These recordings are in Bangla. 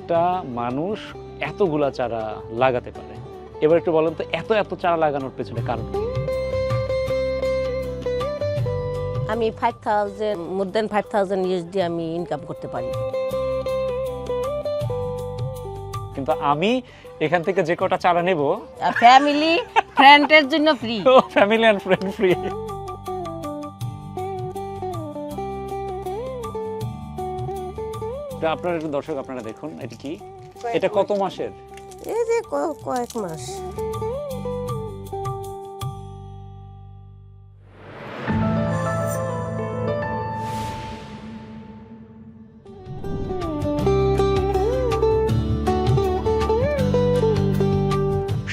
একটা মানুষ এতগুলা চারা লাগাতে পারে? এবার একটু বলেন তো, এত এত চারা লাগানোর পেছনে কারণ কি? আমি 5,000 মোর দেন 5,000 USD আমি ইনকাম করতে পারি। কিন্তু আমি এখান থেকে যে কটা চারা নেব, ফ্যামিলি ফ্রেন্ডের জন্য free. Family and friend free. আপনারা একটু দর্শক আপনারা দেখুন, এটা কি, এটা কত মাসের? এই যে কয়েক মাস।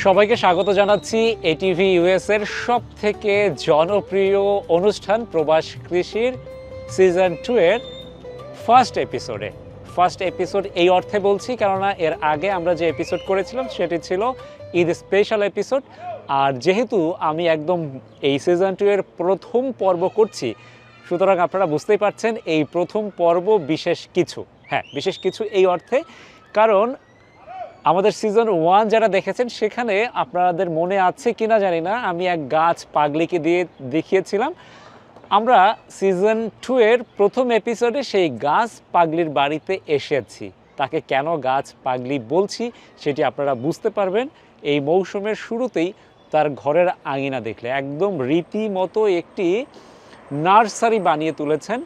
সবাইকে স্বাগত জানাচ্ছি এটিভি ইউএস এর সব থেকে জনপ্রিয় অনুষ্ঠান প্রবাস কৃষির সিজন 2 এর ফার্স্ট এপিসোড। এই অর্থে বলছি কেননা এর আগে আমরা যে এপিসোড করেছিলাম সেটি ছিল ঈদ স্পেশাল এপিসোড। আর যেহেতু আমি একদম এই সিজন 2 এর প্রথম পর্ব করছি, সুতরাং আপনারা বুঝতেই পারছেন এই প্রথম পর্ব বিশেষ কিছু এই অর্থে, কারণ আমাদের সিজন 1 যারা দেখেছেন সেখানে আপনাদের মনে আছে কিনা জানি না, আমি এক গাছ পাগলিকে দিয়ে দেখিয়েছিলাম। আমরা সিজন 2 এর প্রথম এপিসোডে সেই গাছ পাগলির বাড়িতে এসেছি। তাকে কেন গাছ পাগলি বলছি সেটি আপনারা বুঝতে পারবেন এই মৌসুমের শুরুতেই তার ঘরের আঙিনা দেখলে। একদম রীতিমতো একটি নার্সারি বানিয়ে তুলেছেন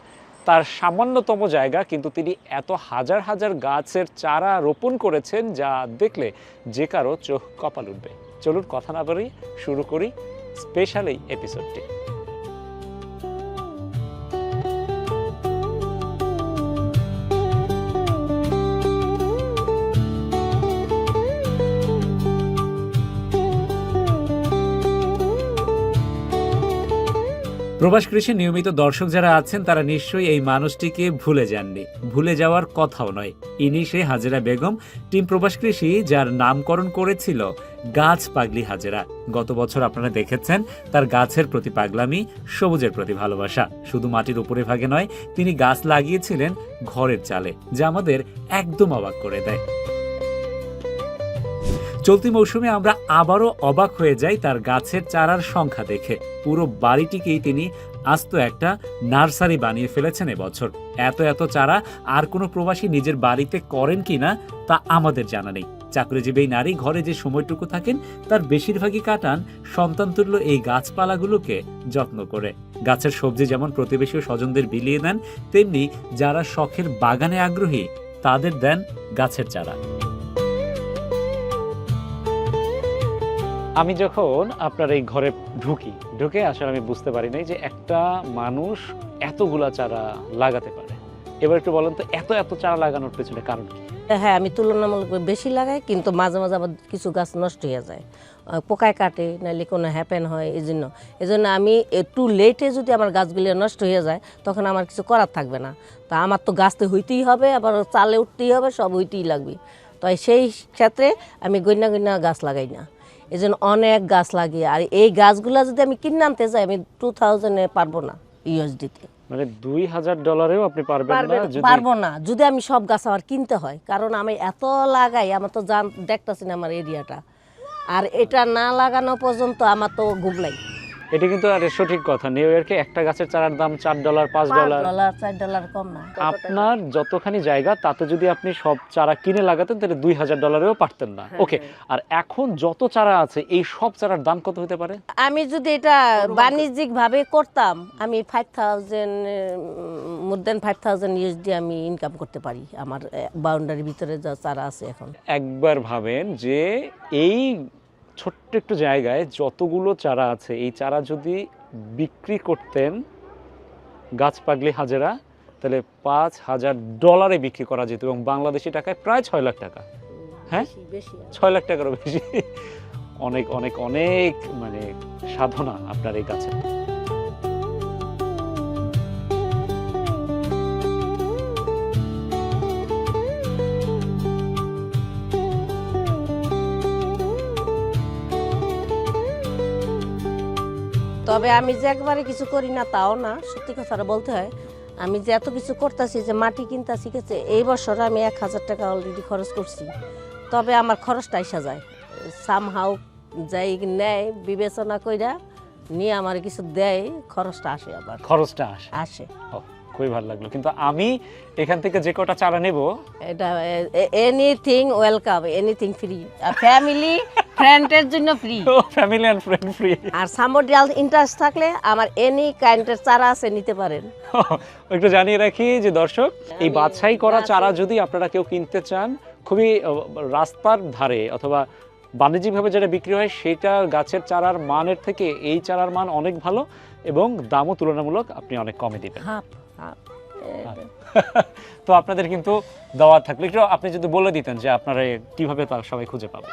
তার সামান্যতম জায়গা, কিন্তু তিনি এত হাজার হাজার গাছের চারা রোপণ করেছেন যা দেখলে যে কারো চোখ কপাল উঠবে। চলুন কথা না বাড়িয়ে শুরু করি স্পেশাল এই এপিসোডটি। প্রবাস কৃষি নিয়মিত দর্শক যারা আছেন তারা নিশ্চয়ই এই মানুষটিকে ভুলে যাননি, ভুলে যাওয়ার কথাও নয়। ইনি সেই হাজেরা বেগম, টিম প্রবাস কৃষি, যার নামকরণ করেছিল গাছ পাগলি হাজেরা। গত বছর আপনারা দেখেছেন তার গাছের প্রতি পাগলামি, সবুজের প্রতি ভালোবাসা। শুধু মাটির উপরে ভাগে নয়, তিনি গাছ লাগিয়েছিলেন ঘরের চালে, যা আমাদের একদম অবাক করে দেয়। চলতি মৌসুমে আমরা আবারও অবাক হয়ে যাই তার গাছের চারার সংখ্যা দেখে। পুরো বাড়িটিকেই তিনি আস্ত একটা নার্সারি বানিয়ে ফেলেছেন এবছর। এত চারা আর কোনো প্রবাসী নিজের বাড়িতে করেন কিনা তা আমাদের জানা নেই। চাকরিজীবী নারী ঘরে যে সময়টুকু থাকেন তার বেশিরভাগই কাটান সন্তানতুল্য এই গাছপালাগুলোকে যত্ন করে। গাছের সবজি যেমন প্রতিবেশী ও স্বজনদের বিলিয়ে দেন, তেমনি যারা শখের বাগানে আগ্রহী তাদের দেন গাছের চারা। আমি যখন আপনার এই ঘরে ঢুকে আসলে আমি বুঝতে পারি নাই যে একটা মানুষ এতগুলা চারা লাগাতে পারে। এবার একটু বলেন তো, এত এত চারা লাগানোর পেছনে কারণ কি? হ্যাঁ, আমি তুলনামূলক বেশি লাগাই, কিন্তু মাঝে মাঝে আবার কিছু গাছ নষ্ট হয়ে যায়, পোকায় কাটে, নাহলে কোনো হ্যাপেন হয়। এই জন্য আমি একটু লেটে যদি আমার গাছগুলি নষ্ট হয়ে যায় তখন আমার কিছু করার থাকবে না। তা আমার তো গাছতে হইতেই হবে, আবার চালে উঠতেই হবে, সব হইতেই লাগবে। তো সেই ক্ষেত্রে আমি গইনা গাছ লাগাই না, এই জন্য অনেক গাছ লাগে। আর এই গাছগুলো যদি আমি কিনে আনতে যাই আমি 2000-এ পারবো না USD-তে, মানে $2000 আপনি পারবো না যদি আমি সব গাছ আবার কিনতে হয়। কারণ আমি এত লাগাই, আমার তো দেখতেছি না আমার এরিয়াটা, আর এটা না লাগানো পর্যন্ত আমার তো ঘুমলাই। এটা কিন্তু আর সঠিক কথা। নিউ ইয়র্কে একটা গাছের চারার দাম $4, $5, $4 কম না। আপনার যতখানি জায়গা তাতে যদি আপনি সব চারা কিনে লাগাতেন তাহলে $2000-এও পারতেন না। ওকে, আর এখন যত চারা আছে এই সব চারার দাম কত হতে পারে? আমি যদি এটা বাণিজ্যিক ভাবে করতাম আমি মোর দেন 5,000 USD আমি ইনকাম করতে পারি আমার বাউন্ডারির ভিতরে যা চারা আছে এখন। একবার ভাবেন যে এই ছোট্ট একটু জায়গায় যতগুলো চারা আছে, এই চারা যদি বিক্রি করতেন গাছ পাগলি হাজেরা, তাহলে $5000 বিক্রি করা যেত, এবং বাংলাদেশি টাকায় প্রায় 6 লাখ টাকা। হ্যাঁ, 6 লাখ টাকারও বেশি। অনেক অনেক অনেক মানে সাধনা আপনার এই গাছে। তবে আমি যে একবারে কিছু করি না তাও না, সত্যি কথাটা বলতে হয়। আমি যে এত কিছু করতেছি, যে মাটি কিনতেছি, ঠিক আছে, এই বছর আমি 1000 টাকা অলরেডি খরচ করছি। তবে আমার খরচটা এসে যায় সামহাও, যাই নেয় বিবেচনা কইরা নিয়ে আমার কিছু দেয়, খরচটা আসে, আবার খরচটা আসে। আসে। ও, খুবই ভালো লাগলো। কিন্তু আমি এখান থেকে যে কটা চারা নেব, এটা anything welcome, anything free, family ফ্রেন্ডের জন্য free, family and friend free. আর সামবডি এলস ইন্টারেস্ট থাকলে আমার এনি কাইন্ডের চারা আছে, নিতে পারেন। একটু জানিয়ে রাখি যে দর্শক, এই বাছাই করা চারা যদি আপনারা কেউ কিনতে চান, খুবই রাস্তার ধারে অথবা বাণিজ্যিকভাবে যেটা বিক্রি হয় সেটা গাছের চারার মানের থেকে এই চারার মান অনেক ভালো এবং দামও তুলনামূলক আপনি অনেক কমে দিবেন। তো আপনাদের কিন্তু দাওয়াত থাকলে একটু আপনি যদি বলে দিতেন যে আপনারা কিভাবে তার সবাই খুঁজে পাবেন।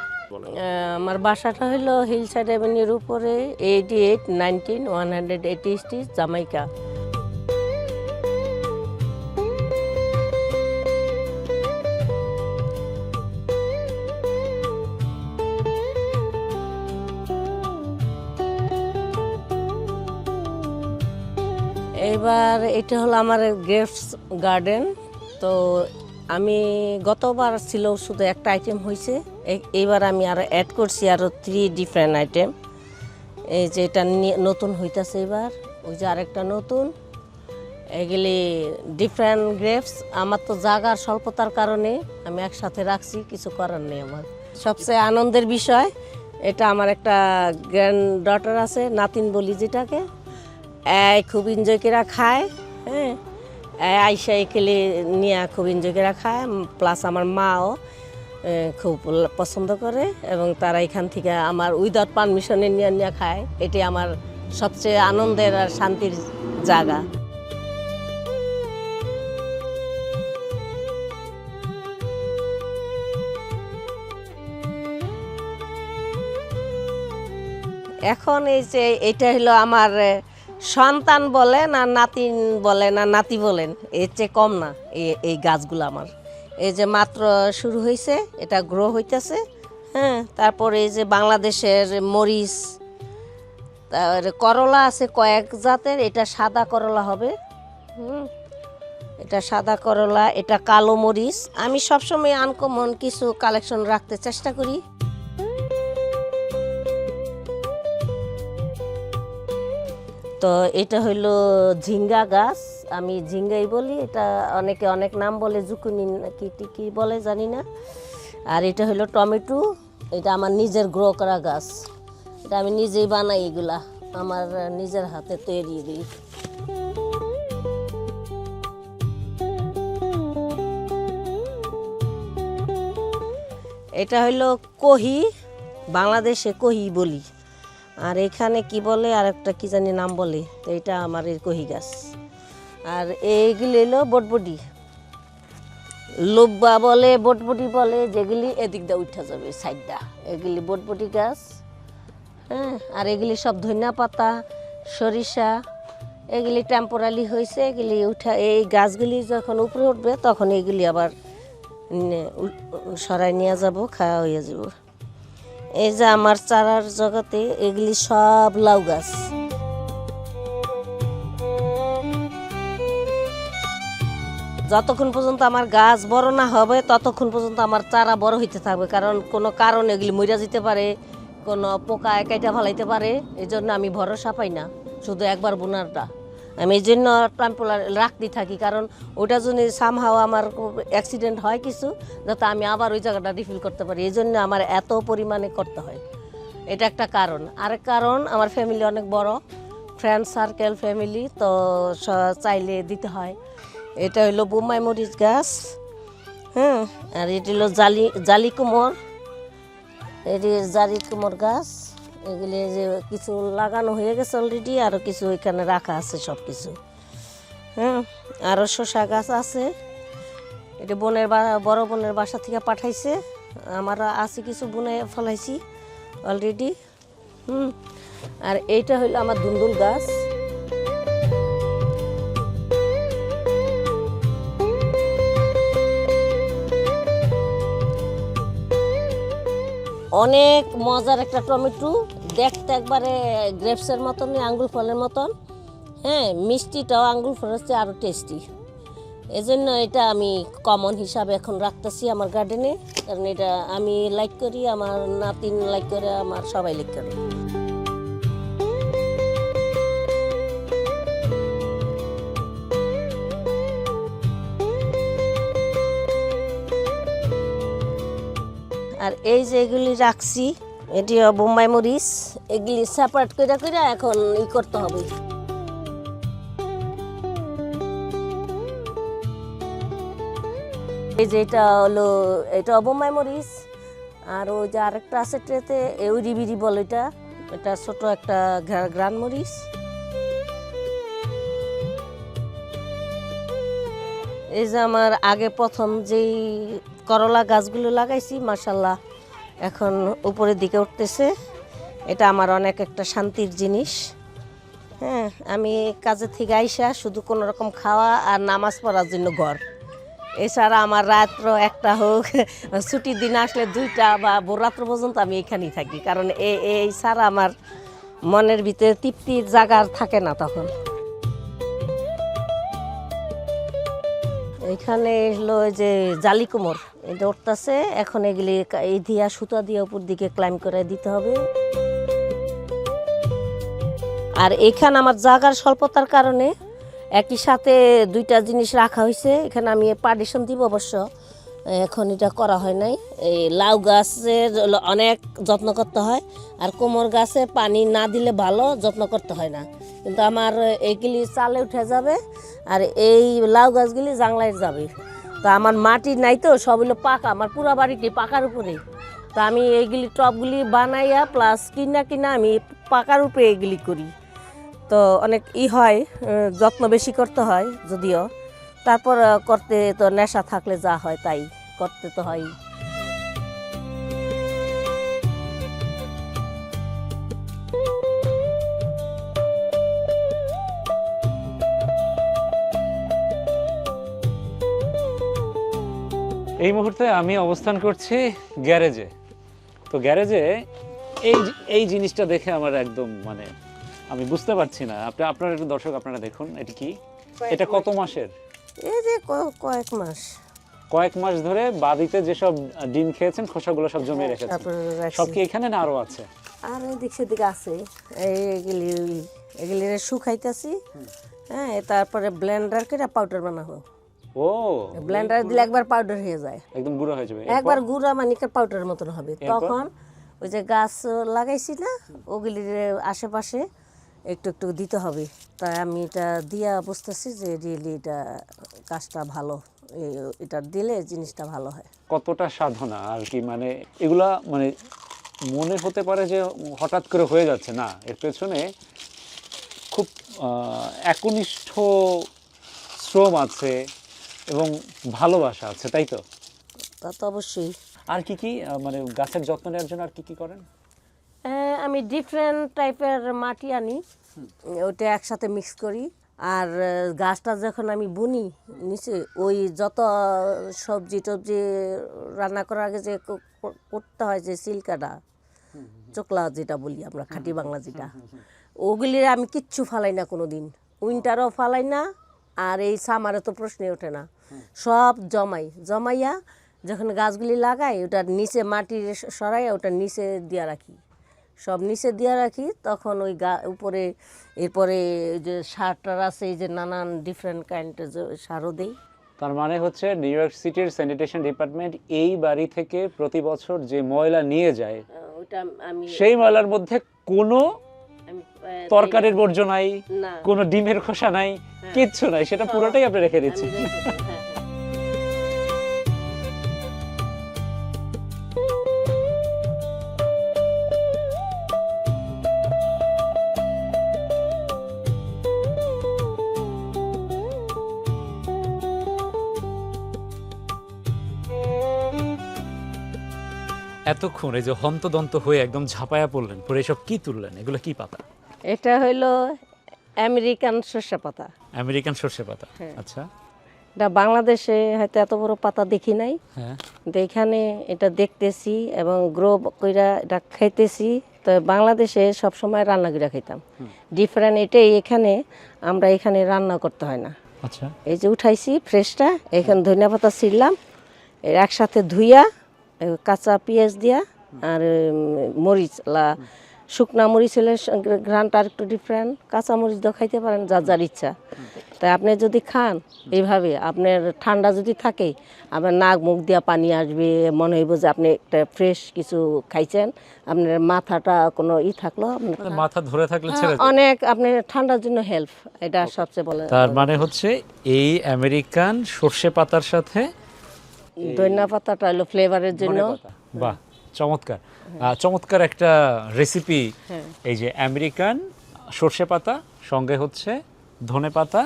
আমার বাসাটা হলো হিলসাইড অ্যাভিনিউর উপরে 8819 180 জামাইকা। এবার এটা হলো আমার গ্রেপস গার্ডেন। তো আমি গতবার ছিল শুধু একটা আইটেম হয়েছে, এইবার আমি আরও অ্যাড করছি আরও 3 ডিফারেন্ট আইটেম। এই যে এটা নতুন হইতেছে এবার, ওই যে আরেকটা নতুন, এগুলি ডিফারেন্ট গ্রেপস। আমার তো জায়গার স্বল্পতার কারণে আমি একসাথে রাখছি, কিছু করার নেই। আমার সবচেয়ে আনন্দের বিষয়, এটা আমার একটা গ্র্যান্ড ডটার আছে, নাতিন বলি যেটাকে, খুব এনজয় করে খায়। হ্যাঁ, আইসা একেলে নিয়ে খুব এনজয় করে খায়, প্লাস আমার মাও খুব পছন্দ করে এবং তারা এখান থেকে আমার উইদাউট পারমিশনে নিয়ে নিয়ে খায়। এটি আমার সবচেয়ে আনন্দের আর শান্তির জায়গা। এখন এই যে এটা হলো আমার সন্তান বলেন আর নাতিন বলেন আর নাতি বলেন, এর চেয়ে কম না এই গাছগুলো আমার। এই যে মাত্র শুরু হয়েছে, এটা গ্রো হইতেছে। হ্যাঁ, তারপরে এই যে বাংলাদেশের মরিচ, তারপরে করলা আছে কয়েক জাতের, এটা সাদা করলা হবে। এটা সাদা করলা, এটা কালো মরিচ। আমি সবসময় আনকমন কিছু কালেকশন রাখতে চেষ্টা করি। তো এটা হইলো ঝিঙ্গা গাছ, আমি ঝিঙ্গাই বলি, এটা অনেকে অনেক নাম বলে, জুকুনি নাকি টিকি বলে জানি না। আর এটা হইলো টমেটো, এটা আমার নিজের গ্রো করা গাছ, এটা আমি নিজেই বানাই, এগুলা আমার নিজের হাতে তৈরি দিই। এটা হইলো কহি, বাংলাদেশে কহি বলি, আর এখানে কি বলে আর একটা কি জানি নাম বলে। তো এটা আমার এই কহি গাছ। আর এইগুলি হলো বটবটি, লোব্বা বলে, বটবটি বলে, যেগুলি এদিক দিয়ে উঠা যাবে সাইডটা, এগুলি বটবটি গাছ। হ্যাঁ, আর এগুলি সব ধনিয়া পাতা, সরিষা, এগুলি টেম্পোরারি হয়েছে, এগুলি উঠা, এই গাছগুলি যখন উপরে উঠবে তখন এগুলি আবার সরাই নিয়ে যাব, খাওয়া হয়ে যাব। এই যে আমার চারার জগতে এগুলি সব লাউ গাছ। যতক্ষণ পর্যন্ত আমার গাছ বড় না হবে ততক্ষণ পর্যন্ত আমার চারা বড় হইতে থাকবে, কারণ কোনো কারণে এগুলি মরে যেতে পারে, কোনো পোকায় কাইটা ফেলাইতে পারে। এই জন্য আমি ভরসা পাই না শুধু একবার বোনারটা, আমি এই জন্য টেম্পোরারি রাখতে থাকি, কারণ ওটা যদি সামহাও আমার অ্যাক্সিডেন্ট হয় কিছু, যাতে আমি আবার ওই জায়গাটা রিফিল করতে পারি। এই জন্য আমার এত পরিমাণে করতে হয়, এটা একটা কারণ। আরেক কারণ, আমার ফ্যামিলি অনেক বড়, ফ্রেন্ড সার্কেল ফ্যামিলি, তো চাইলে দিতে হয়। এটা হইলো বোম্বাই মরিচ গাছ। হ্যাঁ, আর এটি হলো জালি কুমোর, এটি জালি কুমোর গাছ। এগুলি যে কিছু লাগানো হয়ে গেছে অলরেডি, আরও কিছু এখানে রাখা আছে সব কিছু। হ্যাঁ, আরও শসা গাছ আছে, এটা বড় বোনের বাসা থেকে পাঠাইছে, আমার আছে কিছু বুনে ফেলাইছি অলরেডি। আর এইটা হইলো আমার দুন্দুল গাছ। অনেক মজার একটা টমেটো, দেখতে একবারে গ্রেপসের মতনই, আঙ্গুর ফলের মতন। হ্যাঁ, মিষ্টিটাও আঙ্গুর ফলের চেয়ে আরও টেস্টি। এজন্য এটা আমি কমন হিসাবে এখন রাখতেছি আমার গার্ডেনে, কারণ এটা আমি লাইক করি, আমার নাতিন লাইক করে, আমার সবাই লাইক করে। আর এই যে এগুলি রাখছি, এটি বোম্বাই মরিচ, এগুলি সেপারেট করে করে এখন ই করতে হবে। এই যে এটা হলো, এটা বোম্বাই মরিচ। আর ওই যে আরেকটা আছে ট্রেতে, উড়ি বিড়ি বলে, এটা এটা ছোট একটা গ্রান মরিচ। এই যে আমার আগে প্রথম যেই করলা গাছগুলো লাগাইছি, মাশাল্লাহ এখন উপরের দিকে উঠতেছে। এটা আমার অনেক একটা শান্তির জিনিস। হ্যাঁ, আমি কাজের থেকে আইসা শুধু কোনো রকম খাওয়া আর নামাজ পড়ার জন্য ঘর, এছাড়া আমার রাত্র একটা হোক, ছুটির দিন আসলে 2টা বা ভোররাত্র পর্যন্ত আমি এখানেই থাকি, কারণ এই ছাড়া আমার মনের ভিতরে তৃপ্তির জায়গা থাকে না তখন। এখানে হলো যে জালি কুমোর, এটা উঠতেছে এখন, এগুলি এই দিয়া সুতা দিয়ে উপর দিকে ক্লাইম করে দিতে হবে। আর এখানে আমার জায়গার স্বল্পতার কারণে একই সাথে 2টা জিনিস রাখা হয়েছে। এখানে আমি পার্টিশন দিব অবশ্য, এখন এটা করা হয় নাই। এই লাউ গাছের অনেক যত্ন করতে হয়, আর কোমর গাছে পানি না দিলে ভালো, যত্ন করতে হয় না। কিন্তু আমার এইগুলি চালে উঠে যাবে, আর এই লাউ গাছগুলি জাংলায় যাবে। তো আমার মাটি নাই, তো সব হলো পাকা, আমার পুরো বাড়িটি পাকার উপরেই। তো আমি এইগুলি টবগুলি বানাইয়া প্লাস কিনা আমি পাকার উপরে এইগুলি করি। তো অনেক হয়, যত্ন বেশি করতে হয় যদিও, তারপর করতে তো নেশা থাকলে যা হয় তাই করতে তো হয়। এই মুহূর্তে আমি অবস্থান করছি গ্যারেজে। তো গ্যারেজে এই এই জিনিসটা দেখে আমার একদম মানে আমি বুঝতে পারছি না। আপনারা একটু দর্শক আপনারা দেখুন, এটা কি, এটা কত মাসের? এই যে কয়েক মাস, কয়েক মাস ধরে বাড়িতে যেসব ডিম খেয়েছেন খোসাগুলো সব জমিয়ে রেখেছেন, তারপরে সব কি এখানে না আরো আছে? আর এদিক সেদিক আছে। এগুলি শুকাইতেছি, হ্যাঁ, তারপরে ব্লেন্ডার করে পাউডার বানাবো। ও, ব্লেন্ডার দিলে একবার পাউডার হয়ে যায়, একদম গুঁড়ো হয়ে যাবে। একবার গুঁড়া মানে পাউডারের মতন হবে। তখন ওই যে গাছ লাগাইছি না, ওগুলির আশেপাশে একটু একটু দিতে হবে। তাই আমি এটা দিয়া বুঝতেছি যে রিয়েলি এটা কাজটা ভালো, এটা দিলে জিনিসটা ভালো হয়। কতটা সাধনা আর কি, মানে এগুলা মানে মনে হতে পারে যে হঠাৎ করে হয়ে যাচ্ছে না, এর পেছনে খুব একনিষ্ঠ শ্রম আছে এবং ভালোবাসা আছে, তাই তো? তা তো অবশ্যই। আর কি কি মানে গাছের যত্ন নেওয়ার জন্য আর কি কি করেন? আমি ডিফারেন্ট টাইপের মাটি আনি, ওইটা একসাথে মিক্স করি। আর গাছটা যখন আমি বুনি নিচে, ওই যত সবজি টবজি রান্না করার আগে যে করতে হয়, যে সিল্কাটা চোকলা যেটা বলি আমরা খাঁটি বাংলা যেটা, ওগুলির আমি কিচ্ছু ফালাই না কোনো দিন, উইন্টারও ফালাই না, আর এই সামারে তো প্রশ্নই ওঠে না। সব জমাইয়া যখন গাছগুলি লাগাই, ওটার নিচে মাটি সরাই ওটার নিচে দিয়া রাখি, সব নিচে দিয়া রাখি। তখন ওই উপরে এরপরে যে সারটার আছে, এই যে নানান ডিফারেন্ট কাইন্ডের সারও দেই। তার মানে হচ্ছে নিউ ইয়র্ক সিটির স্যানিটেশন ডিপার্টমেন্ট এই বাড়ি থেকে প্রতি বছর যে ময়লা নিয়ে যায়, ওটা আমি সেই ময়লার মধ্যে কোনো তরকারির বর্জ্য নাই, কোনো ডিমের খোসা নাই, কিচ্ছু নাই, সেটা পুরোটাই আপনি রেখে দিচ্ছেন। এতক্ষণ এই যে হন্তদন্ত হয়ে একদম ঝাঁপায়া পড়লেন, পরে এসব কি তুললেন? এগুলো কি পাতা? এটা হইলো আমেরিকান সরষে পাতা। আমেরিকান সরষে পাতা, আচ্ছা। এটা বাংলাদেশে হয়তো এত বড় পাতা দেখি নাই, হ্যাঁ, কিন্তু এখানে এটা দেখতেছি এবং গ্রো কইরা এটা খাইতেছি, তো বাংলাদেশে সবসময় রান্না করে খাইতাম। ডিফারেন্ট এটাই, এখানে আমরা এখানে রান্না করতে হয় না। আচ্ছা, এই যে উঠাইছি ফ্রেশটা, এখানে ধনিয়া পাতা ছিললাম, এর একসাথে ধুইয়া কাঁচা পেঁয়াজ দিয়া আর মরিচ শুকনা মরিচ হলে ঘ্রানটা আর একটু ডিফারেন্ট, কাঁচা মরিচ দিয়েও খাইতে পারেন, যার যার ইচ্ছা। তাই আপনি যদি খান এইভাবে, আপনার ঠান্ডা যদি থাকে, আপনার নাক মুখ দিয়া পানি আসবে, মনে হইব যে আপনি একটা ফ্রেশ কিছু খাইছেন, আপনার মাথাটা কোনো থাকলো আপনার মাথা ধরে থাকলে ছেড়ে অনেক আপনার ঠান্ডার জন্য হেল্প, এটা সবচেয়ে বলে। তার মানে হচ্ছে এই আমেরিকান সর্ষে পাতার সাথে ধনিয়া পাতাটা হলো ফ্লেভারের জন্য। বাহ, চমৎকার চমৎকার একটা রেসিপি। এই যে আমেরিকান সর্ষে পাতা সঙ্গে হচ্ছে ধনে পাতা,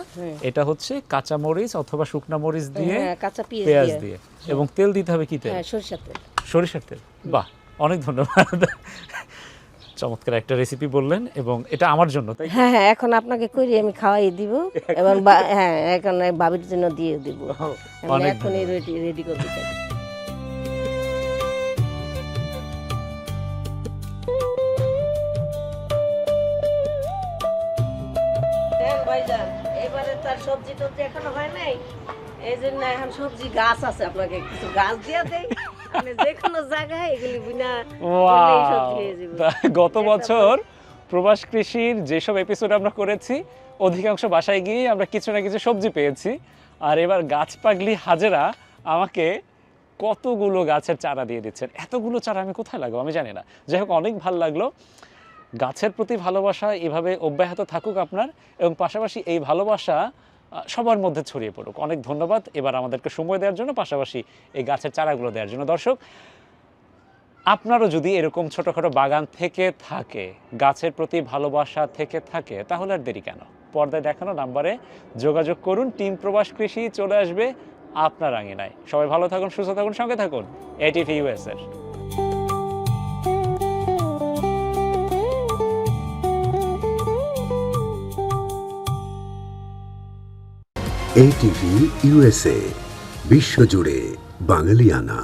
এটা হচ্ছে কাঁচা মরিচ অথবা শুকনা মরিচ দিয়ে কাঁচা পেঁয়াজ দিয়ে, এবং তেল দিতে হবে কি তেল? সরিষার তেল। সরিষার তেল। বাহ, অনেক ধন্যবাদ। চমৎকার একটা রেসিপি বললেন, এবং এটা আমার জন্য, তাই? হ্যাঁ হ্যাঁ, এখন আপনাকে করি আমি খাওয়াই দিব, এবং হ্যাঁ এখন ভাবির জন্য দিয়ে দিব, অনেক এখনই রেডি করে দিতে। এবারে তার সবজি টবজি এখনো হয় নাই, এই জন্য এখন সবজি গাছ আছে, আপনাকে কিছু গাছ দিয়ে দেই, আপনি যে কোনো জায়গায় এগুলি বিনা সবজি হয়ে যাবে। গত বছর প্রবাস কৃষির যেসব এপিসোড আমরা করেছি, অধিকাংশ বাসায় গিয়ে আমরা কিছু না কিছু সবজি পেয়েছি। আর এবার গাছ পাগলি হাজেরা আমাকে কতগুলো গাছের চারা দিয়ে দিচ্ছেন। এতগুলো চারা আমি কোথায় লাগাবো আমি জানি না। যাই হোক, অনেক ভালো লাগলো। গাছের প্রতি ভালোবাসা এভাবে অব্যাহত থাকুক আপনার, এবং পাশাপাশি এই ভালোবাসা সবার মধ্যে ছড়িয়ে পড়ুক। অনেক ধন্যবাদ এবার আমাদেরকে সময় দেওয়ার জন্য, পাশাপাশি এই গাছের চারাগুলো দেওয়ার জন্য। দর্শক, আপনারও যদি এরকম ছোটোখাটো বাগান থেকে থাকে, গাছের প্রতি ভালোবাসা থেকে থাকে, তাহলে আর দেরি কেন? পর্দায় দেখানো নাম্বারে যোগাযোগ করুন। টিম প্রবাস কৃষি চলে আসবে আপনার আঙিনায়। সবাই ভালো থাকুন, সুস্থ থাকুন, সঙ্গে থাকুন এটিভি ইউএস এর। এটিভি ইউএসএ, বিশ্বজুড়ে বাঙালিয়ানা।